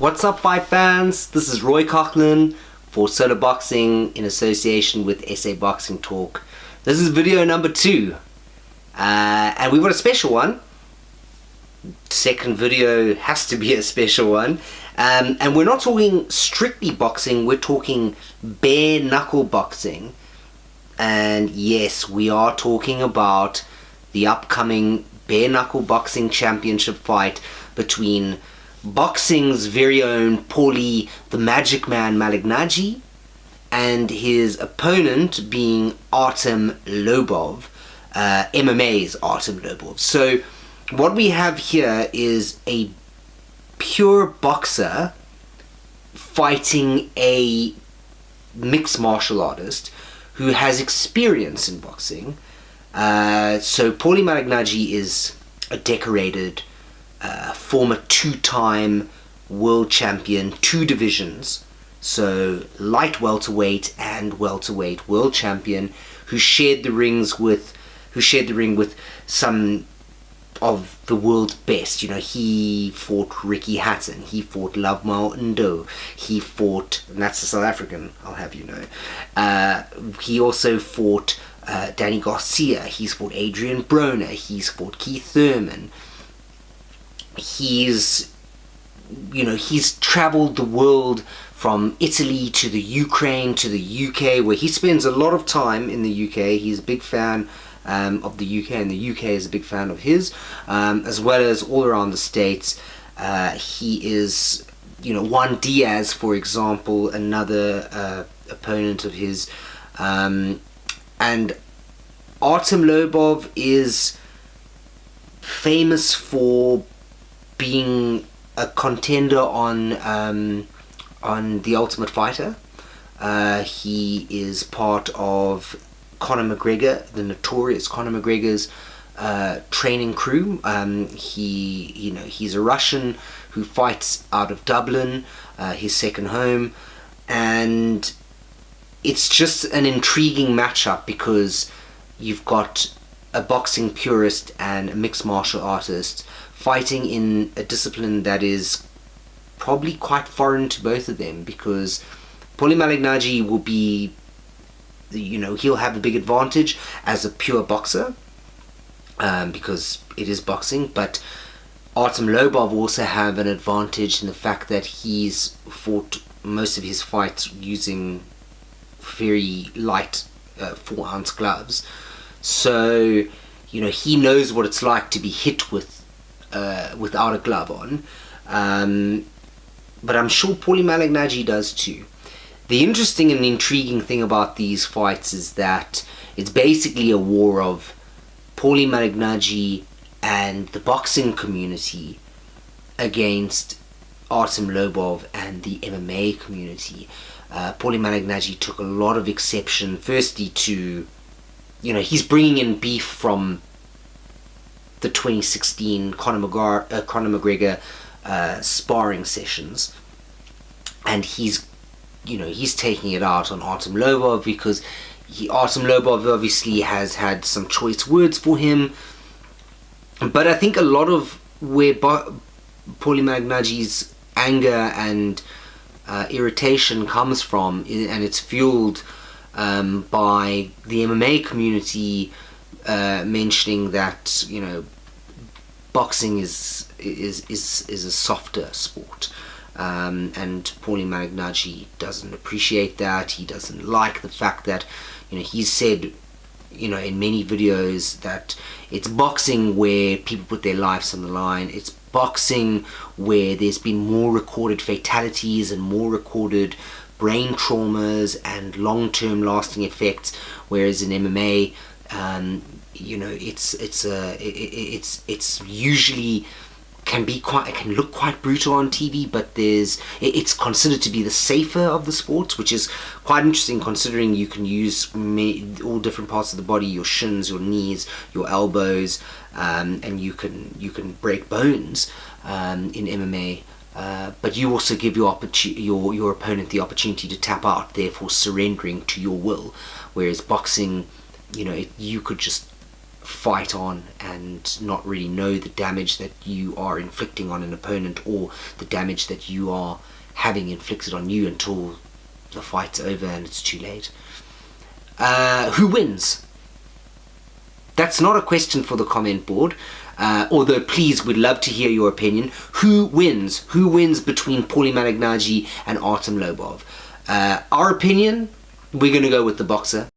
What's up, fight fans? This is Roy Coughlin for Solo Boxing in association with SA Boxing Talk. This is video number 2, and we've got a special one. Second video has to be a special one, and we're not talking strictly boxing, we're talking bare knuckle boxing. And yes, we are talking about the upcoming bare knuckle boxing championship fight between boxing's very own Paulie the Magic Man Malignaggi and his opponent being Artem Lobov, MMA's Artem Lobov. So what we have here is a pure boxer fighting a mixed martial artist who has experience in boxing. So Paulie Malignaggi is a decorated former 2-time world champion, 2 divisions, so light welterweight and welterweight world champion, who shared the ring with some of the world's best. You know, he fought Ricky Hatton, he fought Love Ndo, he fought, and that's the South African, I'll have you know. He also fought Danny Garcia, he's fought Adrian Broner, he's fought Keith Thurman. He's traveled the world from Italy to the Ukraine to the UK, where he spends a lot of time in the UK. He's a big fan of the UK, and the UK is a big fan of his, as well as all around the States. He is, Juan Diaz, for example, another opponent of his, and Artem Lobov is famous for being a contender on The Ultimate Fighter. He is part of Conor McGregor, the notorious Conor McGregor's training crew. He's a Russian who fights out of Dublin, his second home, and it's just an intriguing matchup because you've got a boxing purist and a mixed martial artist fighting in a discipline that is probably quite foreign to both of them, because Paulie Malignaggi will be, he'll have a big advantage as a pure boxer, because it is boxing, but Artem Lobov will also have an advantage in the fact that he's fought most of his fights using very light 4-ounce gloves. So, he knows what it's like to be hit without a glove on. But I'm sure Paulie Malignaggi does too. The interesting and intriguing thing about these fights is that it's basically a war of Paulie Malignaggi and the boxing community against Artem Lobov and the MMA community. Paulie Malignaggi took a lot of exception, firstly to, he's bringing in beef from the 2016 Conor McGregor sparring sessions, and he's taking it out on Artem Lobov because Artem Lobov obviously has had some choice words for him. But I think a lot of where Paulie Malignaggi's anger and irritation comes from, and it's fueled by the MMA community mentioning that boxing is a softer sport, and Paulie Malignaggi doesn't appreciate that. He doesn't like the fact that he's said in many videos that it's boxing where people put their lives on the line. It's boxing where there's been more recorded fatalities and more recorded brain traumas and long-term lasting effects, whereas in MMA it's usually can look quite brutal on TV, but it's considered to be the safer of the sports, which is quite interesting considering you can use all different parts of the body, your shins, your knees, your elbows, and you can break bones in MMA. But you also give your opponent the opportunity to tap out, therefore surrendering to your will. Whereas boxing, you could just fight on and not really know the damage that you are inflicting on an opponent, or the damage that you are having inflicted on you, until the fight's over and it's too late. Who wins? That's not a question for the comment board, although please, we'd love to hear your opinion. Who wins? Who wins between Paulie Malignaggi and Artem Lobov? Our opinion, we're going to go with the boxer.